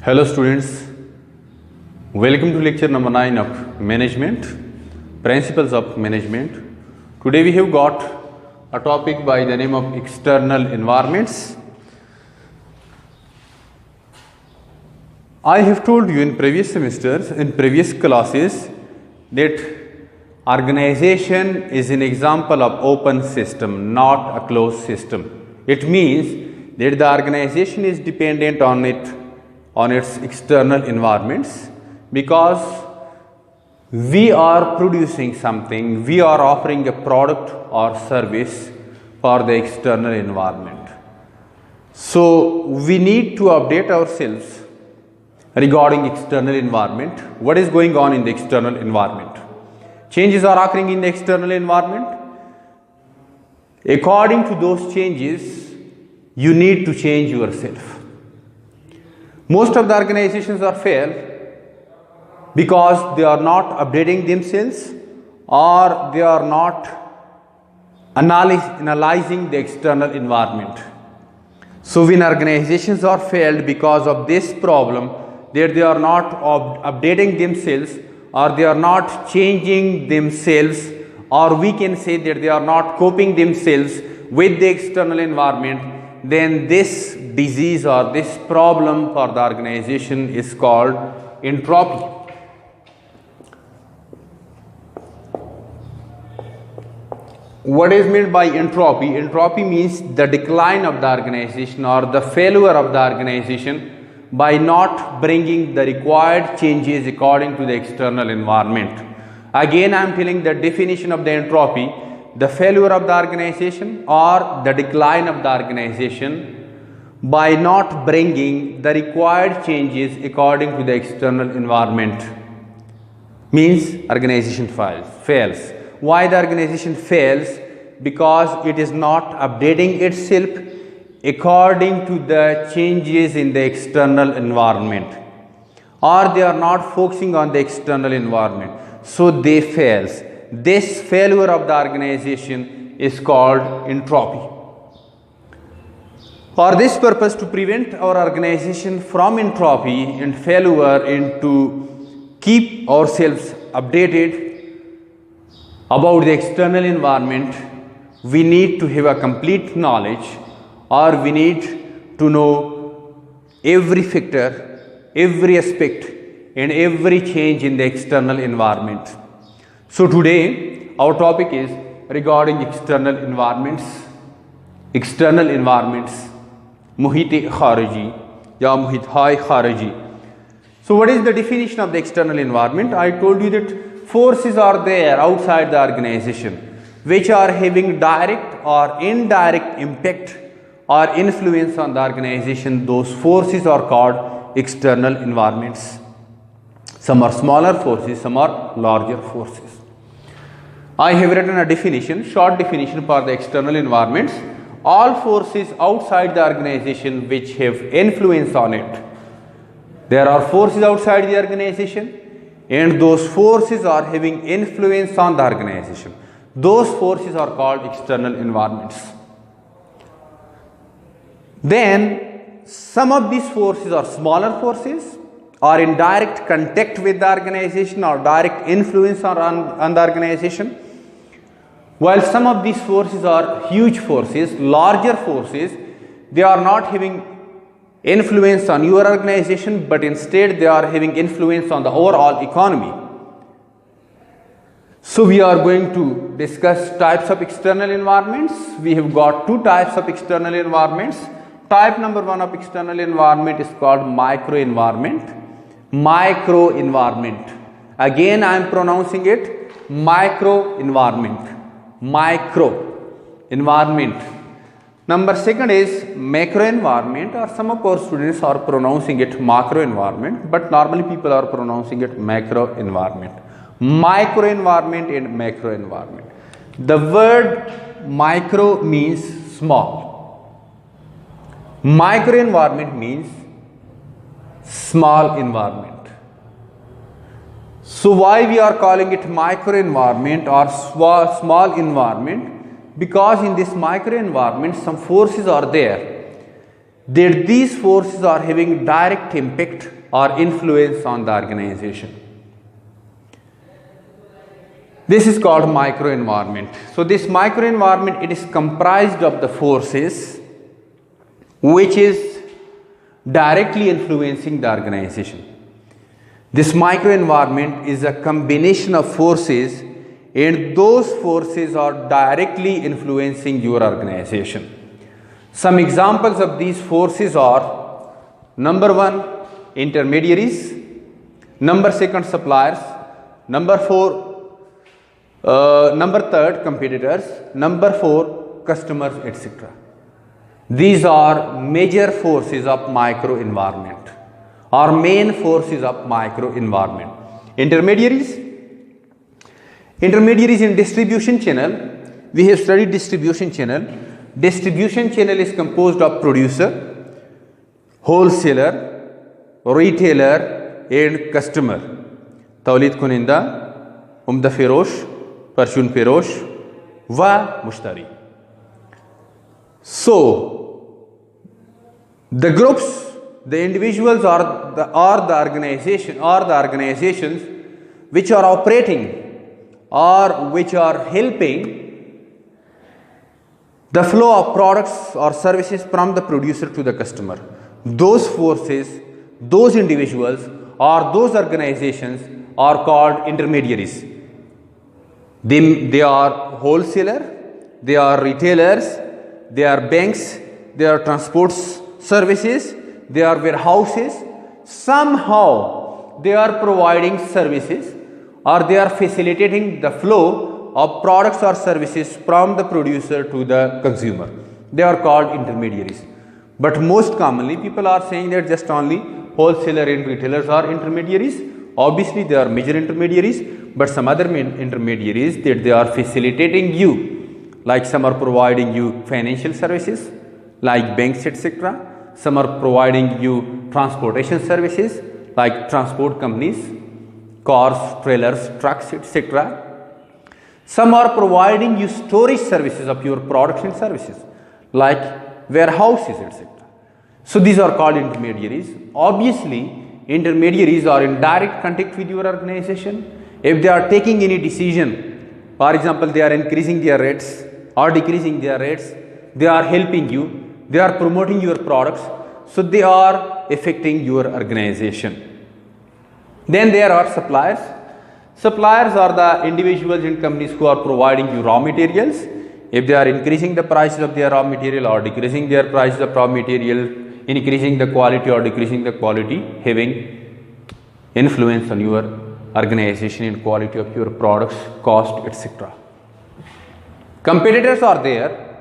Hello students, welcome to lecture number 9 of management, principles of management. Today we have got a topic by the name of external environments. I have told you in previous semesters, in previous classes, that organization is an example of open system, not a closed system. It means that the organization is dependent on its external environments, because we are producing something, we are offering a product or service for the external environment. So we need to update ourselves regarding external environment. What is going on in the external environment? Changes are occurring in the external environment. According to those changes, you need to change yourself. Most of the organizations are failed because they are not updating themselves, or they are not analyzing the external environment. So when organizations are failed because of this problem, that they are not updating themselves, or they are not changing themselves, or we can say that they are not coping themselves with the external environment, then this disease or this problem for the organization is called entropy. What is meant by entropy? Entropy means the decline of the organization or the failure of the organization by not bringing the required changes according to the external environment. Again, I am telling the definition of the entropy: the failure of the organization or the decline of the organization by not bringing the required changes according to the external environment. Means organization fails. Why the organization fails? Because it is not updating itself according to the changes in the external environment, or they are not focusing on the external environment, so they fails. This failure of the organization is called entropy. For this purpose, to prevent our organization from entropy and failure, and to keep ourselves updated about the external environment, we need to have a complete knowledge, or we need to know every factor, every aspect, and every change in the external environment. So today our topic is regarding external environments. External environments, Muhit Khariji ya Muhit Hai Khariji. So what is the definition of the external environment? I told you that forces are there outside the organization which are having direct or indirect impact or influence on the organization. Those forces are called external environments. Some are smaller forces, some are larger forces. I have written a definition, short definition for the external environments: all forces outside the organization which have influence on it. There are forces outside the organization, and those forces are having influence on the organization. Those forces are called external environments. Then some of these forces are smaller forces, or in direct contact with the organization or direct influence on the organization, while some of these forces are huge forces, larger forces. They are not having influence on your organization, but instead they are having influence on the overall economy. So we are going to discuss types of external environments. We have got two types of external environments. Type number 1 of external environment is called microenvironment. Microenvironment. Again, I am pronouncing it microenvironment. Microenvironment. Number 2 is macroenvironment, or some of our students are pronouncing it macroenvironment, but normally people are pronouncing it macroenvironment. Microenvironment and macroenvironment. The word micro means small. Microenvironment means small environment. So why we are calling it microenvironment or small environment? Because in this microenvironment some forces are there that these forces are having direct impact or influence on the organization. This is called microenvironment. So this microenvironment, it is comprised of the forces which is directly influencing the organization. This microenvironment is a combination of forces, and those forces are directly influencing your organization. Some examples of these forces are: number 1, intermediaries; number 2, suppliers; number 3, competitors; number 4, customers, etc. These are major forces of microenvironment, or main forces of microenvironment. Intermediaries in distribution channel. We have studied distribution channel. Distribution channel is composed of producer, wholesaler, retailer and customer. तौलीद कुनिंदा, उम्दा फिरोश, परचून फिरोश व मुश्तरी. So the groups, the individuals or the organizations which are operating or which are helping the flow of products or services from the producer to the customer. Those forces, those individuals or those organizations are called intermediaries. They are wholesaler, they are retailers, they are banks, they are transport services, they are warehouses. Somehow they are providing services or they are facilitating the flow of products or services from the producer to the consumer. They are called intermediaries. But most commonly people are saying that just only wholesaler and retailers are intermediaries. Obviously they are major intermediaries, but some other intermediaries that they are facilitating you, like some are providing you financial services like banks, etc. Some are providing you transportation services like transport companies, cars, trailers, trucks, etc. Some are providing you storage services of your products and services like warehouses, etc. So these are called intermediaries. Obviously intermediaries are in direct contact with your organization. If they are taking any decision, for example they are increasing their rates or decreasing their rates, they are helping you, they are promoting your products, so they are affecting your organization. Then there are suppliers. Suppliers are the individuals and companies who are providing you raw materials. If they are increasing the prices of their raw material or decreasing their prices of raw material, increasing the quality or decreasing the quality, having influence on your organization and quality of your products, cost, etc. Competitors are there.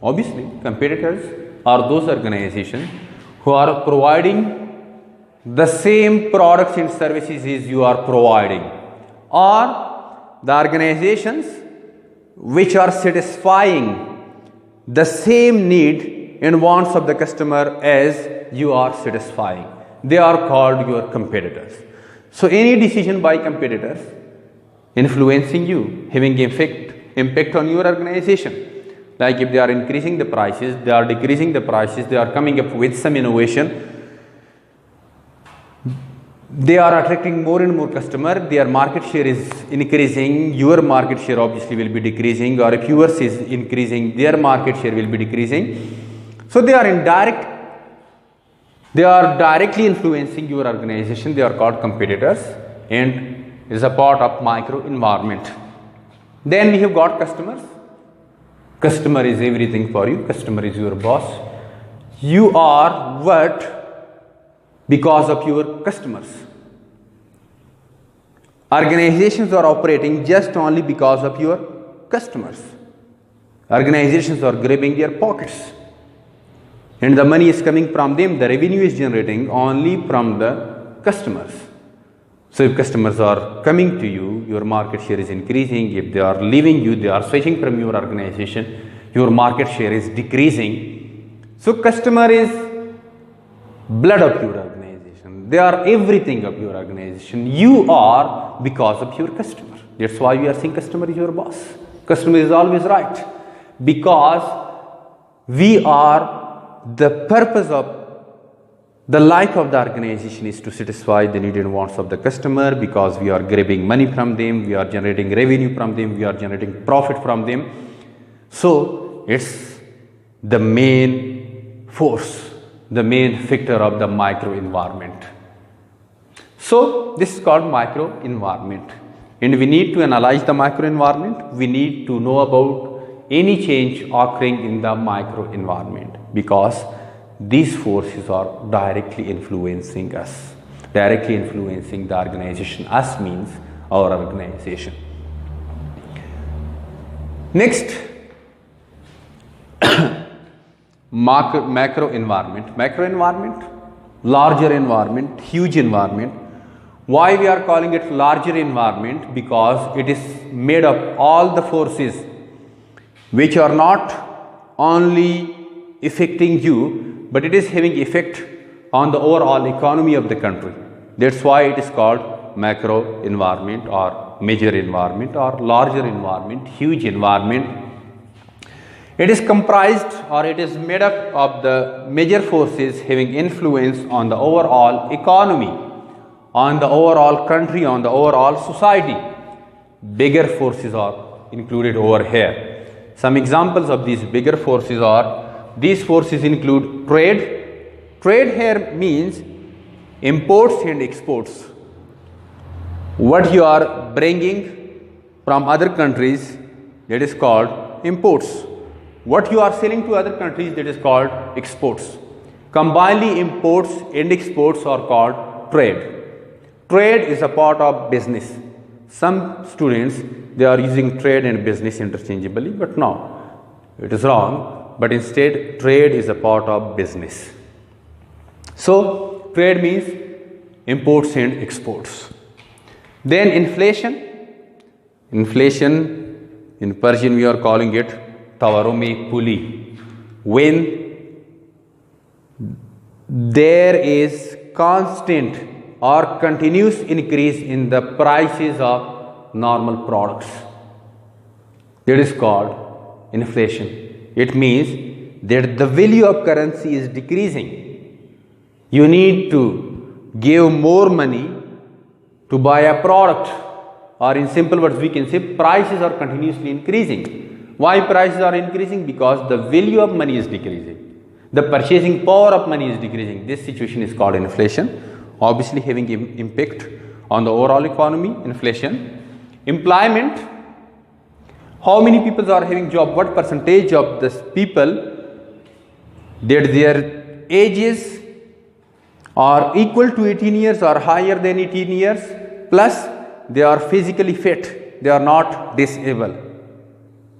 Obviously competitors are those organizations who are providing the same products and services as you are providing, or the organizations which are satisfying the same need and wants of the customer as you are satisfying. They are called your competitors. So any decision by competitors influencing you, having impact on your organization, like if they are increasing the prices, they are decreasing the prices, they are coming up with some innovation, they are attracting more and more customer, their market share is increasing, your market share obviously will be decreasing, or if yours is increasing, their market share will be decreasing. So they are directly influencing your organization. They are called competitors and is a part of microenvironment. Then we have got customers. Customer is everything for you. Customer is your boss. You are what? Because of your customers. Organizations are operating just only because of your customers. Organizations are grabbing their pockets and the money is coming from them. The revenue is generating only from the customers. So if customers are coming to you, your market share is increasing. If they are leaving you, they are switching from your organization, your market share is decreasing. So customer is blood of your organization. They are everything of your organization. You are because of your customer. That's why we are saying customer is your boss. Customer is always right, because we are the purpose of the life of the organization is to satisfy the needs and wants of the customer, because we are grabbing money from them, we are generating revenue from them, we are generating profit from them. So it's the main force, the main factor of the micro environment. So this is called micro environment, and we need to analyze the micro environment. We need to know about any change occurring in the micro environment, because these forces are directly influencing us, directly influencing the organization. Us means our organization. Next, macro environment. Macro environment, larger environment, huge environment. Why we are calling it larger environment? Because it is made of all the forces which are not only affecting you, but it is having effect on the overall economy of the country. That's why it is called macro environment, or major environment, or larger environment, huge environment. It is comprised, or it is made up of the major forces having influence on the overall economy, on the overall country, on the overall society. Bigger forces are included over here. Some examples of these bigger forces are, these forces include trade. Trade here means imports and exports. What you are bringing from other countries, that is called imports. What you are selling to other countries, that is called exports. Combinedly, imports and exports are called trade. Trade is a part of business. Some students, they are using trade and business interchangeably, but no, it is wrong. But instead, trade is a part of business. So trade means imports and exports. Then inflation. Inflation, in Persian we are calling it tawarumi puli. When there is constant or continuous increase in the prices of normal products, that is called inflation. It means that the value of currency is decreasing. You need to give more money to buy a product, or in simple words we can say prices are continuously increasing. Why prices are increasing? Because the value of money is decreasing. The purchasing power of money is decreasing. This situation is called inflation, obviously having impact on the overall economy. Inflation. Employment. How many people are having job? What percentage of this people that their ages are equal to 18 years or higher than 18 years, plus they are physically fit, they are not disabled.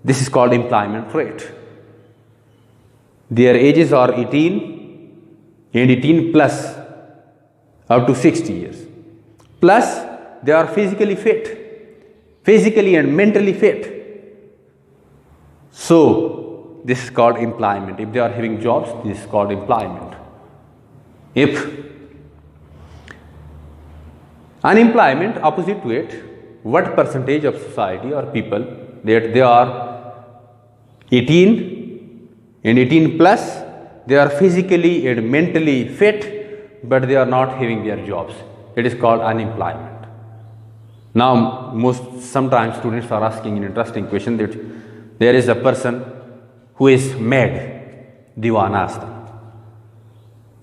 This is called employment rate. Their ages are 18 and 18 plus up to 60 years. Plus they are physically fit, physically and mentally fit. So this is called employment. If they are having jobs, this is called employment. If unemployment, opposite to it, what percentage of society or people that they are 18 and 18 plus, they are physically and mentally fit, but they are not having their jobs. It is called unemployment. Now sometimes students are asking an interesting question, that there is a person who is mad, diwanasta.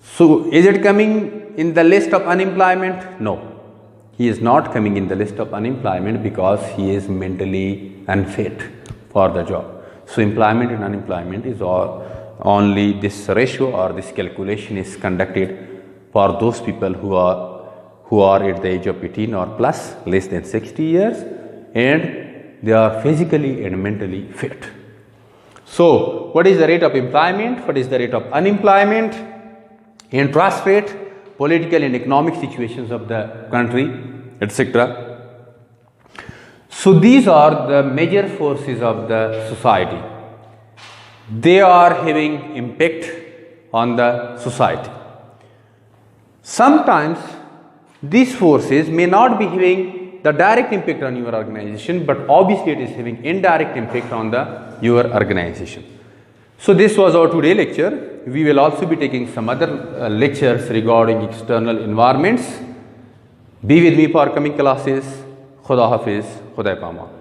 So is it coming in the list of unemployment? No. He is not coming in the list of unemployment because he is mentally unfit for the job. So employment and unemployment is only this ratio, or this calculation is conducted for those people who are at the age of 18 or plus, less than 60 years, and they are physically and mentally fit. So what is the rate of employment? What is the rate of unemployment? Interest rate, political and economic situations of the country, etc. So these are the major forces of the society. They are having impact on the society. Sometimes these forces may not be having the direct impact on your organization, but obviously it is having indirect impact on your organization. So this was our today lecture. we will also be taking some other lectures regarding external environments. Be with me for coming classes. Khuda Hafiz, Khuda Pama.